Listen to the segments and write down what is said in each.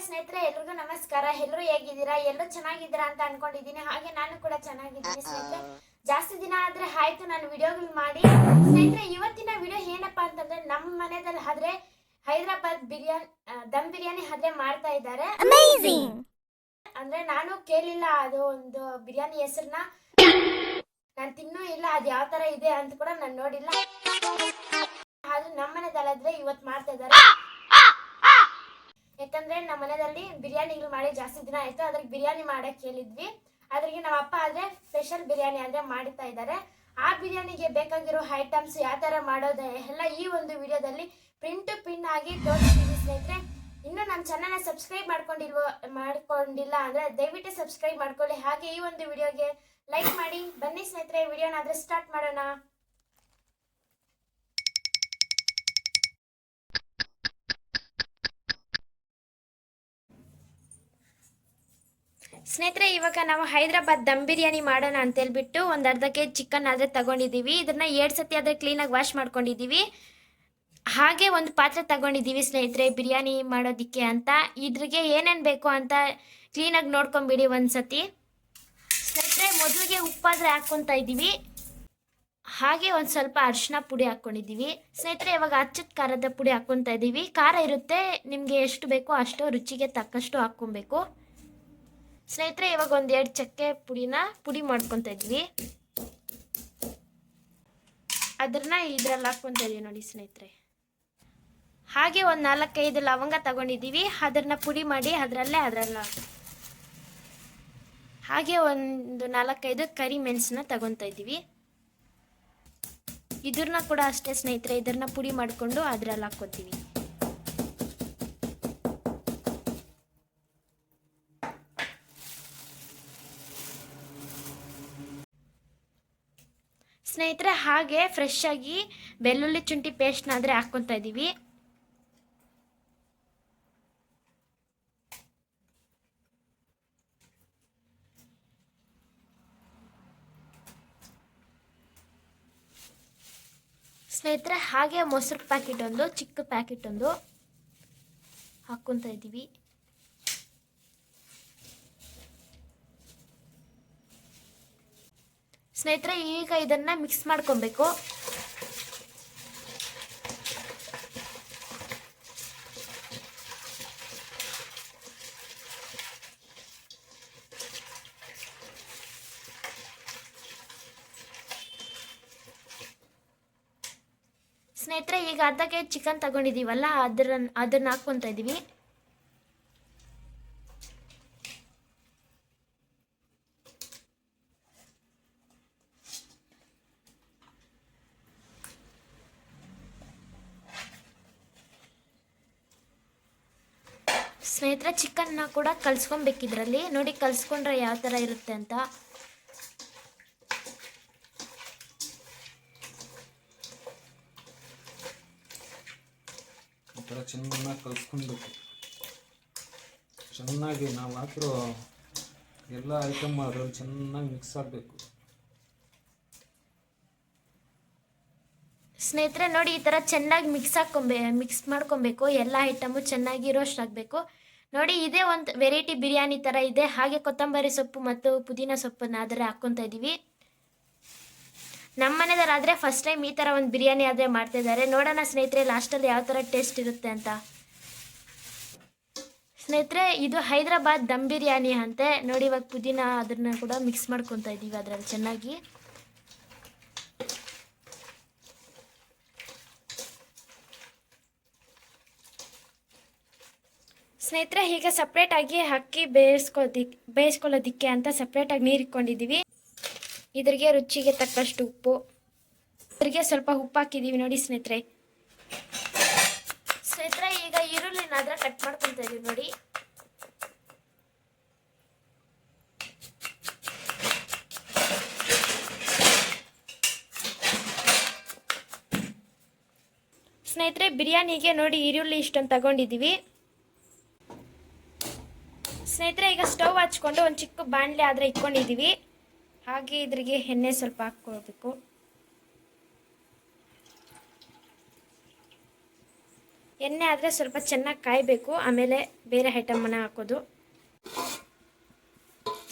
ಸ್ನೇಹಿತರೆ, ಎಲ್ರಿಗೂ ನಮಸ್ಕಾರ. ಎಲ್ಲರೂ ಹೇಗಿದ್ದೀರಾ? ಎಲ್ಲರೂ ಚೆನ್ನಾಗಿದ್ದೀರಾ ಅಂತ ಅನ್ಕೊಂಡಿದ್ದೀನಿ. ಹಾಗೆ ನಾನು ಕೂಡ ಚೆನ್ನಾಗಿದ್ದೀನಿ ಸ್ನೇಹಿತರೆ. ಜಾಸ್ತಿ ದಿನ ಆದ್ರೆ ಆಯ್ತು ನಾನು ವಿಡಿಯೋಗಳು ಮಾಡಿ. ಸ್ನೇಹಿತರೆ, ಇವತ್ತಿನ ವಿಡಿಯೋ ಏನಪ್ಪಾ ಅಂತಂದ್ರೆ, ನಮ್ಮ ಮನೆಯಲ್ಲಿ ಆದ್ರೆ ಹೈದರಾಬಾದ್ ದಮ್ ಬಿರಿಯಾನಿ ಆದ್ರೆ ಮಾಡ್ತಾ ಇದ್ದಾರೆ. ಅಂದ್ರೆ ನಾನು ಕೇಳಿಲ್ಲ ಅದು ಒಂದು ಬಿರಿಯಾನಿ ಹೆಸರನ್ನ, ನಾನು ತಿನ್ನೂ ಇಲ್ಲ, ಅದು ಯಾವ ತರ ಇದೆ ಅಂತ ಕೂಡ ನಾನು ನೋಡಿಲ್ಲ. ಆದ್ರೆ ನಮ್ಮ ಮನೆಯಲ್ಲಾದ್ರೆ ಇವತ್ತು ಮಾಡ್ತಾ ಇದ್ದಾರೆ. ಯಾಕಂದ್ರೆ ನಮ್ಮ ಮನೆಯಲ್ಲಿ ಬಿರಿಯಾನಿಗಳು ಮಾಡಿ ಜಾಸ್ತಿ ದಿನ ಆಯ್ತು. ಅದ್ರಿಗೆ ಬಿರಿಯಾನಿ ಮಾಡಕ್ ಹೇಳಿದ್ವಿ. ಅದ್ರಿಗೆ ನಮ್ಮ ಅಪ್ಪ ಆದ್ರೆ ಸ್ಪೆಷಲ್ ಬಿರಿಯಾನಿ ಆದ್ರೆ ಮಾಡ್ತಾ ಇದ್ದಾರೆ. ಆ ಬಿರಿಯಾನಿಗೆ ಬೇಕಾಗಿರೋ ಐಟಮ್ಸ್ ಯಾವ ತರ ಮಾಡೋದು ಎಲ್ಲ ಈ ಒಂದು ವಿಡಿಯೋದಲ್ಲಿ ಪ್ರಿಂಟ್ ಟು ಪಿನ್ ಆಗಿ ತೋರಿಸ್ತೀವಿ ಸ್ನೇಹಿತರೆ. ಇನ್ನು ನಮ್ಮ ಚಾನಲ್ನ ಸಬ್ಸ್ಕ್ರೈಬ್ ಮಾಡ್ಕೊಂಡಿಲ್ಲ ಅಂದ್ರೆ ದಯವಿಟ್ಟು ಸಬ್ಸ್ಕ್ರೈಬ್ ಮಾಡ್ಕೊಳ್ಳಿ. ಹಾಗೆ ಈ ಒಂದು ವಿಡಿಯೋಗೆ ಲೈಕ್ ಮಾಡಿ. ಬನ್ನಿ ಸ್ನೇಹಿತರೆ, ವಿಡಿಯೋನಾದ್ರೆ ಸ್ಟಾರ್ಟ್ ಮಾಡೋಣ. ಸ್ನೇಹಿತರೆ, ಇವಾಗ ನಾವು ಹೈದರಾಬಾದ್ ದಮ್ ಬಿರಿಯಾನಿ ಮಾಡೋಣ ಅಂತ ಹೇಳ್ಬಿಟ್ಟು ಒಂದು ಅರ್ಧ ಕೆಜಿ ಚಿಕನ್ ಆದರೆ ತಗೊಂಡಿದ್ದೀವಿ. ಇದನ್ನ 2 ಸತಿ ಆದರೆ ಕ್ಲೀನಾಗಿ ವಾಶ್ ಮಾಡ್ಕೊಂಡಿದ್ದೀವಿ. ಹಾಗೆ ಒಂದು ಪಾತ್ರೆ ತಗೊಂಡಿದ್ದೀವಿ ಸ್ನೇಹಿತರೆ ಬಿರಿಯಾನಿ ಮಾಡೋದಕ್ಕೆ ಅಂತ. ಇದ್ರಿಗೆ ಏನೇನು ಬೇಕು ಅಂತ ಕ್ಲೀನಾಗಿ ನೋಡ್ಕೊಂಬಿಡಿ ಒಂದು ಸತಿ. ಸ್ನೇಹಿತರೆ, ಮೊದಲಿಗೆ ಉಪ್ಪಾದರೆ ಹಾಕ್ಕೊತಾ ಇದ್ದೀವಿ. ಹಾಗೆ ಒಂದು ಸ್ವಲ್ಪ ಅರಿಶಿನ ಪುಡಿ ಹಾಕ್ಕೊಂಡಿದ್ದೀವಿ. ಸ್ನೇಹಿತರೆ, ಇವಾಗ ಅಚ್ಚದ ಖಾರದ ಪುಡಿ ಹಾಕ್ಕೊತಾ ಇದ್ದೀವಿ. ಖಾರ ಇರುತ್ತೆ, ನಿಮಗೆ ಎಷ್ಟು ಬೇಕೋ ಅಷ್ಟು ರುಚಿಗೆ ತಕ್ಕಷ್ಟು ಹಾಕ್ಕೊಬೇಕು. ಸ್ನೇಹಿತರೆ, ಇವಾಗ 1-2 ಚಕ್ಕೆ ಪುಡಿ ಮಾಡ್ಕೊತಾ ಇದ್ವಿ. ಅದನ್ನ ಇದ್ರಲ್ಲಿ ಹಾಕ್ಕೊತಾ ಇದೀವಿ ನೋಡಿ ಸ್ನೇಹಿತರೆ. ಹಾಗೆ ಒಂದು 4-5 ಲವಂಗ ತಗೊಂಡಿದ್ದೀವಿ. ಅದನ್ನ ಪುಡಿ ಮಾಡಿ ಅದರಲ್ಲ ಹಾಗೆ ಒಂದು 4-5 ಕರಿ ಮೆಣಸನ್ನ ತಗೊತಾ ಇದ್ದೀವಿ. ಇದನ್ನ ಕೂಡ ಅಷ್ಟೇ ಸ್ನೇಹಿತರೆ, ಇದನ್ನ ಪುಡಿ ಮಾಡಿಕೊಂಡು ಅದರಲ್ಲಿ ಹಾಕ್ಕೊತೀವಿ. ಸ್ನೇಹಿತರೆ, ಹಾಗೆ ಫ್ರೆಶ್ ಆಗಿ ಬೆಳ್ಳುಳ್ಳಿ ಶುಂಠಿ ಪೇಸ್ಟ್ನ ಆದರೆ ಹಾಕ್ಕೊತಾ ಇದ್ದೀವಿ. ಸ್ನೇಹಿತರೆ, ಹಾಗೆ ಮೊಸರು ಪ್ಯಾಕೆಟ್ ಒಂದು ಚಿಕ್ಕ ಪ್ಯಾಕೆಟ್ ಒಂದು ಹಾಕ್ಕೊತಾ ಇದ್ದೀವಿ. ಸ್ನೇಹಿತರೆ, ಈಗ ಇದನ್ನ ಮಿಕ್ಸ್ ಮಾಡ್ಕೊಬೇಕು. ಸ್ನೇಹಿತರೆ, ಈಗ ಅರ್ಧ ಕೆಜಿ ಚಿಕನ್ ತಗೊಂಡಿದ್ದೀವಲ್ಲ ಅದನ್ನ ಹಾಕ್ಕೊತಾ ಇದ್ದೀವಿ. ಸ್ನೇಹಿತರೆ, ಚಿಕನ್ನ ಕೂಡ ಕಲ್ಸ್ಕೊಬೇಕಿದ್ರಲ್ಲಿ ನೋಡಿ, ಕಲ್ಸ್ಕೊಂಡ್ರೆ ಯಾವ ಥರ ಇರುತ್ತೆ ಅಂತ. ಈ ಥರ ಚೆನ್ನಾಗಿ ಕಲ್ಸ್ಕೊಬೇಕು. ಚೆನ್ನಾಗಿ ನಾವು ಹಾಕಿರೋ ಎಲ್ಲ ಐಟಮ್ ಅದರಲ್ಲಿ ಚೆನ್ನಾಗಿ ಮಿಕ್ಸ್ ಆಗಬೇಕು. ಸ್ನೇಹಿತರೆ ನೋಡಿ, ಈ ಥರ ಚೆನ್ನಾಗಿ ಮಿಕ್ಸ್ ಮಾಡ್ಕೊಬೇಕು. ಎಲ್ಲ ಐಟಮು ಚೆನ್ನಾಗಿ ರೋಸ್ಟ್ ಆಗಬೇಕು ನೋಡಿ. ಇದೇ ಒಂದು ವೆರೈಟಿ ಬಿರಿಯಾನಿ ಥರ ಇದೆ. ಹಾಗೆ ಕೊತ್ತಂಬರಿ ಸೊಪ್ಪು ಮತ್ತು ಪುದೀನ ಸೊಪ್ಪನ್ನು ಆದರೆ ಹಾಕ್ಕೊತಾ ಇದ್ದೀವಿ. ನಮ್ಮ ಮನೆಯಲ್ಲಾದರೆ ಫಸ್ಟ್ ಟೈಮ್ ಈ ಥರ ಒಂದು ಬಿರಿಯಾನಿ ಆದರೆ ಮಾಡ್ತಾಯಿದ್ದಾರೆ. ನೋಡೋಣ ಸ್ನೇಹಿತರೆ ಲಾಸ್ಟಲ್ಲಿ ಯಾವ ಥರ ಟೇಸ್ಟ್ ಇರುತ್ತೆ ಅಂತ. ಸ್ನೇಹಿತರೆ, ಇದು ಹೈದರಾಬಾದ್ ದಮ್ ಬಿರಿಯಾನಿ ಅಂತೆ ನೋಡಿ. ಇವಾಗ ಪುದೀನ ಅದನ್ನು ಕೂಡ ಮಿಕ್ಸ್ ಮಾಡ್ಕೊತಾ ಇದ್ದೀವಿ ಅದರಲ್ಲಿ ಚೆನ್ನಾಗಿ. ಸ್ನೇಹಿತರೆ, ಈಗ ಸಪ್ರೇಟಾಗಿ ಅಕ್ಕಿ ಬೇಯಿಸ್ಕೊಳ್ಳೋದಿಕ್ಕೆ ಅಂತ ಸಪ್ರೇಟಾಗಿ ನೀರು ಇಟ್ಕೊಂಡಿದ್ದೀವಿ. ಇದ್ರಿಗೆ ರುಚಿಗೆ ತಕ್ಕಷ್ಟು ಉಪ್ಪು, ಇದ್ರಿಗೆ ಸ್ವಲ್ಪ ಉಪ್ಪು ಹಾಕಿದ್ದೀವಿ ನೋಡಿ ಸ್ನೇಹಿತರೆ. ಈಗ ಈರುಳ್ಳಿನಾದ್ರೆ ಕಟ್ ಮಾಡ್ಕೊತಾ ಇದೀವಿ ನೋಡಿ. ಸ್ನೇಹಿತರೆ, ಬಿರಿಯಾನಿಗೆ ನೋಡಿ ಈರುಳ್ಳಿ ಇಷ್ಟೊಂದು ತಗೊಂಡಿದ್ದೀವಿ. ಸ್ನೇಹಿತರೆ, ಈಗ ಸ್ಟವ್ ಹಚ್ಕೊಂಡು ಒಂದು ಚಿಕ್ಕ ಬಾಣಲೆ ಆದರೆ ಇಟ್ಕೊಂಡಿದ್ದೀವಿ. ಹಾಗೆ ಇದ್ರಿಗೆ ಎಣ್ಣೆ ಸ್ವಲ್ಪ ಹಾಕ್ಕೊಳ್ಬೇಕು. ಎಣ್ಣೆ ಆದರೆ ಸ್ವಲ್ಪ ಚೆನ್ನಾಗಿ ಕಾಯಬೇಕು, ಆಮೇಲೆ ಬೇರೆ ಐಟಮನ್ನು ಹಾಕೋದು.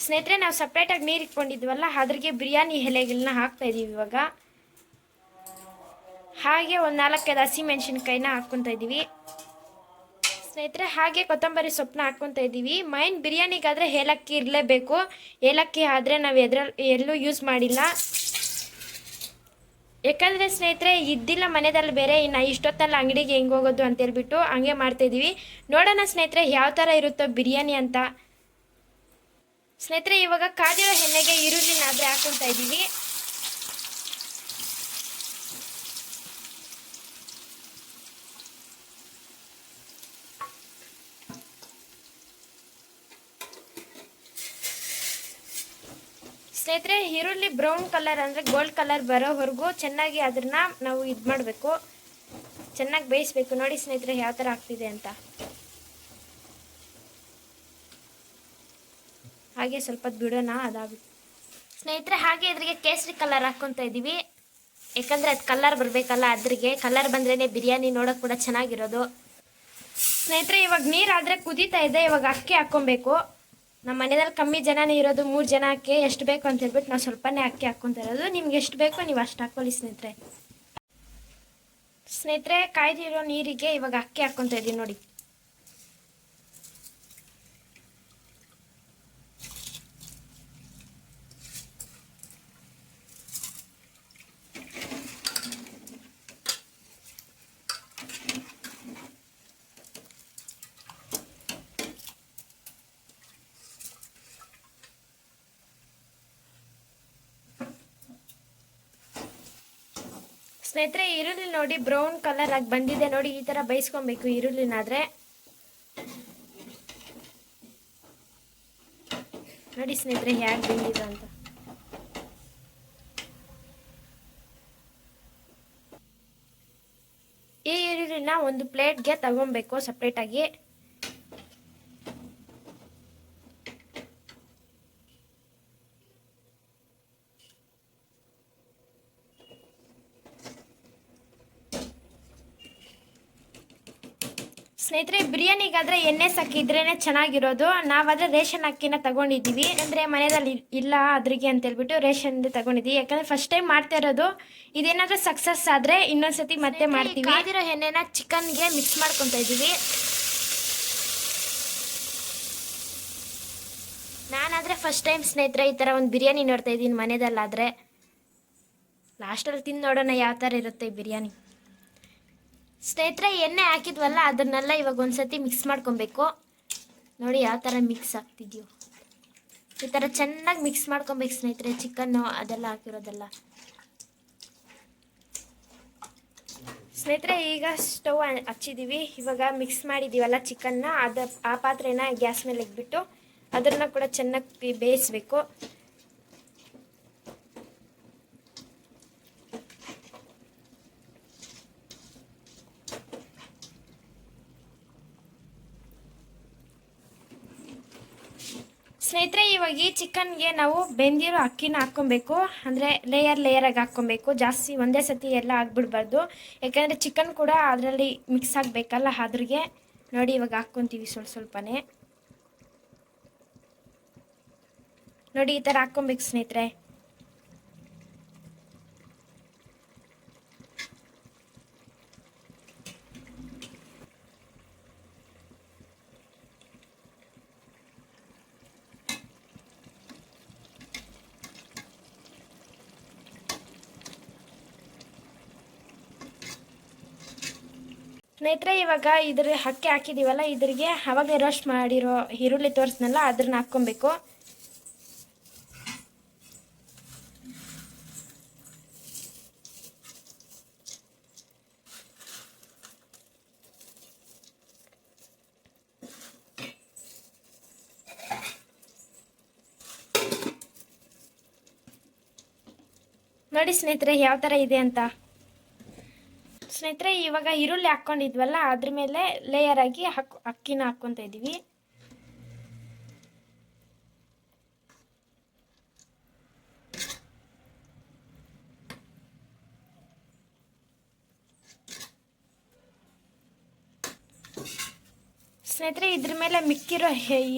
ಸ್ನೇಹಿತರೆ, ನಾವು ಸಪ್ರೇಟಾಗಿ ನೀರು ಇಟ್ಕೊಂಡಿದ್ವಲ್ಲ, ಅದ್ರಿಗೆ ಬಿರಿಯಾನಿ ಎಲೆಗಳನ್ನ ಹಾಕ್ತಾಯಿದ್ದೀವಿ ಇವಾಗ. ಹಾಗೆ ಒಂದು 4-5 ಹಸಿಮೆಣ್ಸಿನ್ಕಾಯಿನ ಹಾಕ್ಕೊತಾ ಇದ್ದೀವಿ ಸ್ನೇಹಿತರೆ. ಹಾಗೆ ಕೊತ್ತಂಬರಿ ಸೊಪ್ಪನ್ನ ಹಾಕ್ಕೊತಾ ಇದ್ದೀವಿ. ಮೈನ್ ಬಿರಿಯಾನಿಗಾದರೆ ಏಲಕ್ಕಿ ಇರಲೇಬೇಕು. ಏಲಕ್ಕಿ ಆದರೆ ನಾವು ಎಲ್ಲೂ ಯೂಸ್ ಮಾಡಿಲ್ಲ, ಯಾಕಂದರೆ ಸ್ನೇಹಿತರೆ ಇದ್ದಿಲ್ಲ ಮನೆಯಲ್ಲಿ ಬೇರೆ. ಇನ್ನು ಇಷ್ಟೊತ್ತಲ್ಲ ಅಂಗಡಿಗೆ ಹೆಂಗೆ ಹೋಗೋದು ಅಂತೇಳ್ಬಿಟ್ಟು ಹಂಗೆ ಮಾಡ್ತಾಯಿದ್ದೀವಿ. ನೋಡೋಣ ಸ್ನೇಹಿತರೆ ಯಾವ ಥರ ಇರುತ್ತೋ ಬಿರಿಯಾನಿ ಅಂತ. ಸ್ನೇಹಿತರೆ, ಇವಾಗ ಕಾದಿರೋ ಎಣ್ಣೆಗೆ ಈರುಳ್ಳಿನಾದರೆ ಹಾಕ್ಕೊತಾ ಇದ್ದೀವಿ. ಸ್ನೇಹಿತರೆ, ಈರುಳ್ಳಿ ಬ್ರೌನ್ ಕಲರ್ ಅಂದರೆ ಗೋಲ್ಡ್ ಕಲರ್ ಬರೋವರೆಗೂ ಚೆನ್ನಾಗಿ ಅದನ್ನು ನಾವು ಇದು ಮಾಡಬೇಕು, ಚೆನ್ನಾಗಿ ಬೇಯಿಸ್ಬೇಕು. ನೋಡಿ ಸ್ನೇಹಿತರೆ ಯಾವ ಥರ ಆಗ್ತಿದೆ ಅಂತ. ಹಾಗೆ ಸ್ವಲ್ಪ ಬಿಡೋಣ, ಅದಾಗುತ್ತೆ ಸ್ನೇಹಿತರೆ. ಹಾಗೆ ಇದ್ರಿಗೆ ಕೇಸರಿ ಕಲರ್ ಹಾಕ್ಕೊತಾ ಇದ್ದೀವಿ, ಯಾಕಂದರೆ ಅದು ಕಲರ್ ಬರಬೇಕಲ್ಲ. ಅದ್ರಿಗೆ ಕಲರ್ ಬಂದ್ರೇ ಬಿರಿಯಾನಿ ನೋಡೋಕೆ ಕೂಡ ಚೆನ್ನಾಗಿರೋದು. ಸ್ನೇಹಿತರೆ, ಇವಾಗ ನೀರಾದರೆ ಕುದೀತಾ ಇದೆ. ಇವಾಗ ಅಕ್ಕಿ ಹಾಕ್ಕೊಬೇಕು. ನಮ್ಮ ಮನೆಯಲ್ಲಿ ಕಮ್ಮಿ ಜನನೇ ಇರೋದು, 3 ಜನಕ್ಕೆ ಎಷ್ಟು ಬೇಕು ಅಂತ ಹೇಳ್ಬಿಟ್ಟು ನಾವು ಸ್ವಲ್ಪನೇ ಅಕ್ಕಿ ಹಾಕ್ಕೊತಾ ಇರೋದು. ನಿಮ್ಗೆ ಎಷ್ಟು ಬೇಕೋ ನೀವು ಅಷ್ಟು ಹಾಕ್ಕೊಳ್ಳಿ ಸ್ನೇಹಿತರೆ. ಸ್ನೇಹಿತರೆ, ಕಾಯ್ದಿರೋ ನೀರಿಗೆ ಇವಾಗ ಅಕ್ಕಿ ಹಾಕ್ಕೊತಾ ಇದ್ದೀವಿ ನೋಡಿ. ಸ್ನೇಹಿತರೆ, ಈರುಳ್ಳಿ ನೋಡಿ ಬ್ರೌನ್ ಕಲರ್ ಆಗಿ ಬಂದಿದೆ ನೋಡಿ. ಈ ಥರ ಬೇಯಿಸ್ಕೊಬೇಕು ಈರುಳ್ಳಿನಾದರೆ. ನೋಡಿ ಸ್ನೇಹಿತರೆ ಹೇಗೆ ಬಂದಿದೆ ಅಂತ. ಈ ಈರುಳ್ಳಿನ ಒಂದು ಪ್ಲೇಟ್ಗೆ ತಗೊಬೇಕು ಸಪ್ರೇಟಾಗಿ. ಸ್ನೇಹಿತರೆ, ಬಿರಿಯಾನಿಗಾದರೆ ಎಣ್ಣೆ ಸಾಕಿದ್ರೇ ಚೆನ್ನಾಗಿರೋದು. ನಾವಾದರೆ ರೇಷನ್ ಅಕ್ಕಿನ ತಗೊಂಡಿದ್ದೀವಿ, ಅಂದರೆ ಮನೆಯಲ್ಲಿ ಇಲ್ಲ ಅದ್ರಿಗೆ ಅಂತೇಳ್ಬಿಟ್ಟು ರೇಷನ್ ತಗೊಂಡಿದ್ದೀವಿ. ಯಾಕಂದರೆ ಫಸ್ಟ್ ಟೈಮ್ ಮಾಡ್ತಾ ಇರೋದು. ಇದೇನಾದರೂ ಸಕ್ಸಸ್ ಆದರೆ ಇನ್ನೊಂದ್ಸತಿ ಮತ್ತೆ ಮಾಡ್ತೀವಿ. ಕಾದಿರೋ ಎಣ್ಣೆನ ಚಿಕನ್ಗೆ ಮಿಕ್ಸ್ ಮಾಡ್ಕೊತಾ ಇದ್ದೀವಿ. ನಾನಾದರೆ ಫಸ್ಟ್ ಟೈಮ್ ಸ್ನೇಹಿತರೆ ಈ ಥರ ಒಂದು ಬಿರಿಯಾನಿ ನೋಡ್ತಾ ಇದ್ದೀನಿ ಮನೆಯಲ್ಲಾದರೆ. ಲಾಸ್ಟಲ್ಲಿ ತಿಂದು ನೋಡೋಣ ಯಾವ ಥರ ಇರುತ್ತೆ ಈ ಬಿರಿಯಾನಿ. ಸ್ನೇಹಿತರೆ, ಎಣ್ಣೆ ಹಾಕಿದ್ವಲ್ಲ ಅದನ್ನೆಲ್ಲ ಇವಾಗ ಒಂದ್ಸತಿ ಮಿಕ್ಸ್ ಮಾಡ್ಕೊಬೇಕು. ನೋಡಿ ಯಾವ ಥರ ಮಿಕ್ಸ್ ಆಗ್ತಿದೆಯೋ, ಈ ಥರ ಚೆನ್ನಾಗಿ ಮಿಕ್ಸ್ ಮಾಡ್ಕೊಬೇಕು ಸ್ನೇಹಿತರೆ. ಚಿಕನ್ನು ಅದೆಲ್ಲ ಹಾಕಿರೋದೆಲ್ಲ. ಸ್ನೇಹಿತರೆ, ಈಗ ಸ್ಟವ್ ಹಚ್ಚಿದ್ದೀವಿ. ಇವಾಗ ಮಿಕ್ಸ್ ಮಾಡಿದ್ದೀವಲ್ಲ ಚಿಕನ್ನ, ಆ ಪಾತ್ರೆನ ಗ್ಯಾಸ್ ಮೇಲೆ ಇಟ್ಬಿಟ್ಟು ಅದನ್ನು ಕೂಡ ಚೆನ್ನಾಗಿ ಬೇಯಿಸ್ಬೇಕು. ಸ್ನೇಹಿತರೆ, ಇವಾಗ ಈ ಚಿಕನ್ಗೆ ನಾವು ಬೆಂದಿರೋ ಅಕ್ಕಿನ ಹಾಕ್ಕೊಬೇಕು. ಅಂದರೆ ಲೇಯರಾಗಿ ಹಾಕ್ಕೊಬೇಕು. ಜಾಸ್ತಿ ಒಂದೇ ಸತಿ ಎಲ್ಲ ಹಾಕ್ಬಿಡ್ಬಾರ್ದು, ಯಾಕಂದರೆ ಚಿಕನ್ ಕೂಡ ಅದರಲ್ಲಿ ಮಿಕ್ಸ್ ಆಗಬೇಕಲ್ಲ ಅದ್ರಿಗೆ. ನೋಡಿ ಇವಾಗ ಹಾಕ್ಕೊತೀವಿ ಸ್ವಲ್ಪನೇ. ನೋಡಿ ಈ ಥರ ಹಾಕ್ಕೊಬೇಕು ಸ್ನೇಹಿತರೆ. ಸ್ನೇಹಿತರೆ, ಇವಾಗ ಇದ್ರ ಅಕ್ಕಿ ಹಾಕಿದ್ದೀವಲ್ಲ, ಇದ್ರಿಗೆ ಅವಾಗಲೇ ರೋಸ್ಟ್ ಮಾಡಿರೋ ಈರುಳ್ಳಿ ತೋರಿಸ್ನಲ್ಲ ಅದನ್ನ ಹಾಕ್ಕೊಬೇಕು. ನೋಡಿ ಸ್ನೇಹಿತರೆ ಯಾವ ಥರ ಇದೆ ಅಂತ. ಸ್ನೇಹಿತರೆ, ಇವಾಗ ಈರುಳ್ಳಿ ಹಾಕ್ಕೊಂಡಿದ್ವಲ್ಲ ಅದ್ರ ಮೇಲೆ ಲೇಯರಾಗಿ ಅಕ್ಕಿನ ಹಾಕ್ಕೊತಾ ಇದ್ದೀವಿ. ಸ್ನೇಹಿತರೆ ಇದ್ರ ಮೇಲೆ ಮಿಕ್ಕಿರೋ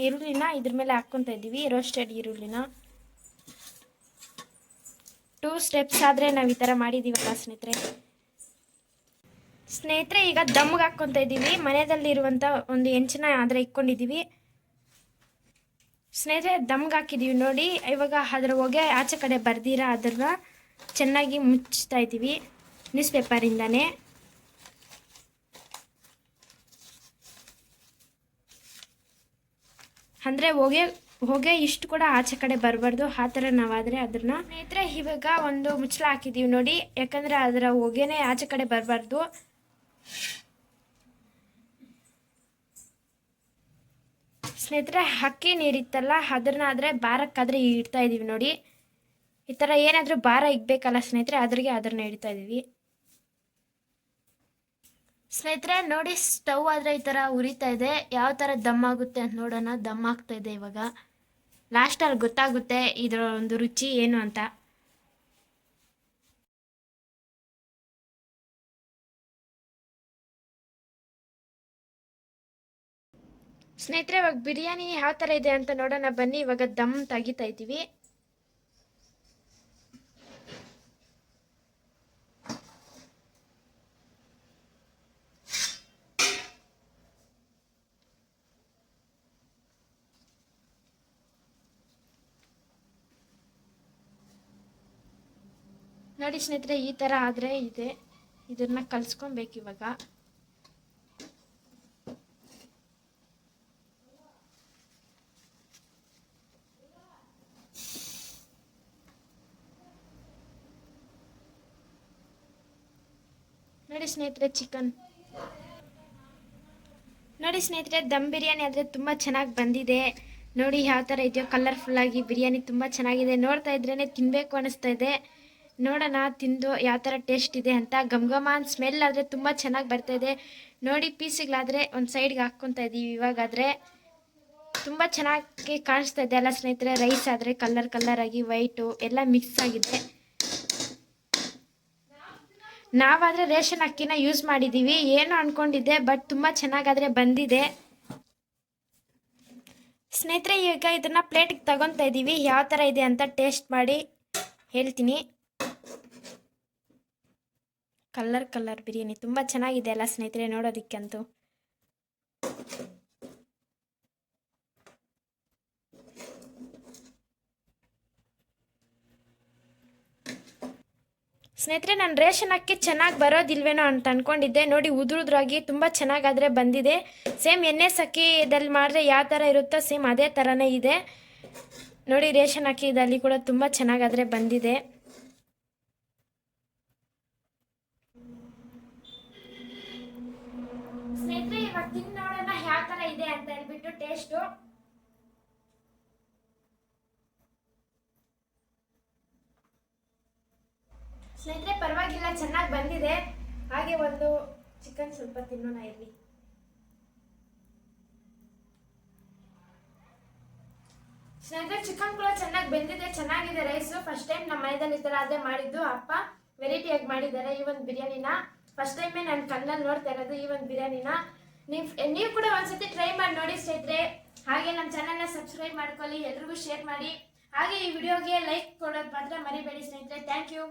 ಈರುಳ್ಳಿನ ಇದ್ರ ಮೇಲೆ ಹಾಕ್ಕೊತಾ ಇದ್ದೀವಿ, ರೋಸ್ಟೆಡ್ ಈರುಳ್ಳಿನ. 2 ಸ್ಟೆಪ್ಸ್ ಆದರೆ ನಾವು ಈ ಥರ ಮಾಡಿದ್ದೀವಲ್ಲ ಸ್ನೇಹಿತರೆ ಈಗ ದಮ್ಗೆ ಹಾಕ್ಕೊತಾ ಇದ್ದೀವಿ. ಮನೆಯಲ್ಲಿರುವಂಥ ಒಂದು ಹೆಂಚನ್ನ ಆದರೆ ಇಟ್ಕೊಂಡಿದ್ದೀವಿ ಸ್ನೇಹಿತರೆ. ದಮ್ಗೆ ಹಾಕಿದ್ದೀವಿ ನೋಡಿ. ಇವಾಗ ಅದರ ಹೊಗೆ ಆಚೆ ಕಡೆ ಬರ್ದಿರ ಅದನ್ನು ಚೆನ್ನಾಗಿ ಮುಚ್ತಾ ಇದ್ದೀವಿ ನ್ಯೂಸ್ ಪೇಪರಿಂದನೇ. ಅಂದರೆ ಹೊಗೆ ಇಷ್ಟು ಕೂಡ ಆಚೆ ಕಡೆ ಬರಬಾರ್ದು, ಆ ಥರ ನಾವಾದರೆ ಅದನ್ನು. ಸ್ನೇಹಿತರೆ ಇವಾಗ ಒಂದು ಮುಚ್ಚಳ ಹಾಕಿದ್ದೀವಿ ನೋಡಿ, ಯಾಕಂದರೆ ಅದರ ಹೊಗೆನೇ ಆಚೆ ಕಡೆ ಬರಬಾರ್ದು. ಸ್ನೇಹಿತರೆ ಅಕ್ಕಿ ನೀರಿತ್ತಲ್ಲ ಅದನ್ನಾದರೆ ಬಾರಕ್ಕಾದರೆ ಇಡ್ತಾ ಇದ್ದೀವಿ ನೋಡಿ. ಈ ಥರ ಏನಾದರೂ ಭಾರ ಇಕ್ಬೇಕಲ್ಲ ಸ್ನೇಹಿತರೆ, ಅದ್ರಿಗೆ ಅದನ್ನು ಇಡ್ತಾ ಇದ್ದೀವಿ ಸ್ನೇಹಿತರೆ. ನೋಡಿ ಸ್ಟವ್ ಆದರೆ ಈ ಥರ ಉರಿತಾ ಇದೆ, ಯಾವ ಥರ ದಮ್ ಆಗುತ್ತೆ ಅಂತ ನೋಡೋಣ. ದಮ್ ಆಗ್ತಾ ಇದೆ ಇವಾಗ. ಲಾಸ್ಟಲ್ಲಿ ಗೊತ್ತಾಗುತ್ತೆ ಇದರ ಒಂದು ರುಚಿ ಏನು ಅಂತ. ಸ್ನೇಹಿತರೆ ಇವಾಗ ಬಿರಿಯಾನಿ ಯಾವ ಥರ ಇದೆ ಅಂತ ನೋಡೋಣ ಬನ್ನಿ. ಇವಾಗ ದಮ್ ತೆಗಿತಾ ಇದ್ದೀವಿ. ನೋಡಿ ಸ್ನೇಹಿತರೆ ಈ ಥರ ಆದರೆ ಇದನ್ನ ಕಲಿಸ್ಕೊಬೇಕು ಇವಾಗ. ನೋಡಿ ಸ್ನೇಹಿತರೆ ಚಿಕನ್ ನೋಡಿ ಸ್ನೇಹಿತರೆ ದಮ್ ಬಿರಿಯಾನಿ ಆದರೆ ತುಂಬ ಚೆನ್ನಾಗಿ ಬಂದಿದೆ ನೋಡಿ. ಯಾವ ಥರ ಇದೆಯೋ ಕಲರ್ಫುಲ್ಲಾಗಿ ಬಿರಿಯಾನಿ ತುಂಬ ಚೆನ್ನಾಗಿದೆ. ನೋಡ್ತಾ ಇದ್ರೇ ತಿನ್ನಬೇಕು ಅನ್ನಿಸ್ತಾ ಇದೆ. ನೋಡೋಣ ತಿಂದು ಯಾವ ಥರ ಟೇಸ್ಟ್ ಇದೆ ಅಂತ. ಘಮ ಅಂತ ಸ್ಮೆಲ್ ಆದರೆ ತುಂಬ ಚೆನ್ನಾಗಿ ಬರ್ತಾಯಿದೆ ನೋಡಿ. ಪೀಸ್ಗಳಾದರೆ ಒಂದು ಸೈಡ್ಗೆ ಹಾಕ್ಕೊತಾ ಇದ್ದೀವಿ. ಇವಾಗಾದರೆ ತುಂಬ ಚೆನ್ನಾಗಿ ಕಾಣಿಸ್ತಾ ಇದೆ ಅಲ್ಲ ಸ್ನೇಹಿತರೆ. ರೈಸ್ ಆದರೆ ಕಲರ್ ಆಗಿ ವೈಟು ಎಲ್ಲ ಮಿಕ್ಸ್ ಆಗಿದೆ. ನಾವಾದರೆ ರೇಷನ್ ಅಕ್ಕಿನ ಯೂಸ್ ಮಾಡಿದ್ದೀವಿ, ಏನು ಅಂದ್ಕೊಂಡಿದ್ದೆ, ಬಟ್ ತುಂಬ ಚೆನ್ನಾಗಾದರೆ ಬಂದಿದೆ ಸ್ನೇಹಿತರೆ. ಈಗ ಇದನ್ನು ಪ್ಲೇಟಿಗೆ ತಗೊತಾ ಇದ್ದೀವಿ. ಯಾವ ಥರ ಇದೆ ಅಂತ ಟೇಸ್ಟ್ ಮಾಡಿ ಹೇಳ್ತೀನಿ. ಕಲರ್ ಬಿರಿಯಾನಿ ತುಂಬ ಚೆನ್ನಾಗಿದೆ ಅಲ್ಲ ಸ್ನೇಹಿತರೆ ನೋಡೋದಕ್ಕಂತೂ. ಸ್ನೇಹಿತರೆ ನಾನು ರೇಷನ್ ಅಕ್ಕಿ ಚೆನ್ನಾಗಿ ಬರೋದಿಲ್ವೇನೋ ಅಂತ ಅಂದ್ಕೊಂಡಿದ್ದೆ ನೋಡಿ. ಉದುರುದ್ರಾಗಿ ತುಂಬ ಚೆನ್ನಾಗಾದರೆ ಬಂದಿದೆ. ಸೇಮ್ ಎಣ್ಣೆ ಅಕ್ಕಿದಲ್ಲಿ ಮಾಡಿದ್ರೆ ಯಾವ ಥರ ಇರುತ್ತೋ ಸೇಮ್ ಅದೇ ಥರನೇ ಇದೆ ನೋಡಿ. ರೇಷನ್ ಅಕ್ಕಿದಲ್ಲಿ ಕೂಡ ತುಂಬ ಚೆನ್ನಾಗಾದರೆ ಬಂದಿದೆ. ಸ್ನೇಹಿತರೆ ಇವಾಗ ತಿಂದು ನೋಡೋಣ ಯಾವ ಥರ ಇದೆ ಅಂತ ಹೇಳ್ಬಿಟ್ಟು ಟೇಸ್ಟು. ಸ್ನೇಹಿತರೆ ಪರವಾಗಿಲ್ಲ ಚೆನ್ನಾಗಿ ಬಂದಿದೆ. ಹಾಗೆ ಒಂದು ಚಿಕನ್ ಸ್ವಲ್ಪ ತಿನ್ನೋಣ ಇರಲಿ. ಸ್ನೇಹಿತರೆ ಚಿಕನ್ ಕೂಡ ಚೆನ್ನಾಗಿ ಬೆಂದಿದೆ, ಚೆನ್ನಾಗಿದೆ ರೈಸು. ಫಸ್ಟ್ ಟೈಮ್ ನಮ್ಮ ಮನೆಯಲ್ಲಿ ಈ ಥರ ಅದೇ ಮಾಡಿದ್ದು. ಅಪ್ಪ ವೆರೈಟಿಯಾಗಿ ಮಾಡಿದ್ದಾರೆ ಈ ಒಂದು ಬಿರಿಯಾನಿನ. ಫಸ್ಟ್ ಟೈಮೇ ನಾನು ಕಣ್ಣಲ್ಲಿ ನೋಡ್ತಾ ಇರೋದು ಈ ಒಂದು ಬಿರಿಯಾನಿನ. ನೀವು ಕೂಡ ಒಂದ್ಸತಿ ಟ್ರೈ ಮಾಡಿ ನೋಡಿ ಸ್ನೇಹಿತರೆ. ಹಾಗೆ ನಮ್ಮ ಚಾನಲ್ನ ಸಬ್ಸ್ಕ್ರೈಬ್ ಮಾಡ್ಕೊಳ್ಳಿ, ಎಲ್ರಿಗೂ ಶೇರ್ ಮಾಡಿ. ಹಾಗೆ ಈ ವಿಡಿಯೋಗೆ ಲೈಕ್ ಕೊಡೋದು ಮಾತ್ರ ಮರಿಬೇಡಿ ಸ್ನೇಹಿತರೆ. Thank you.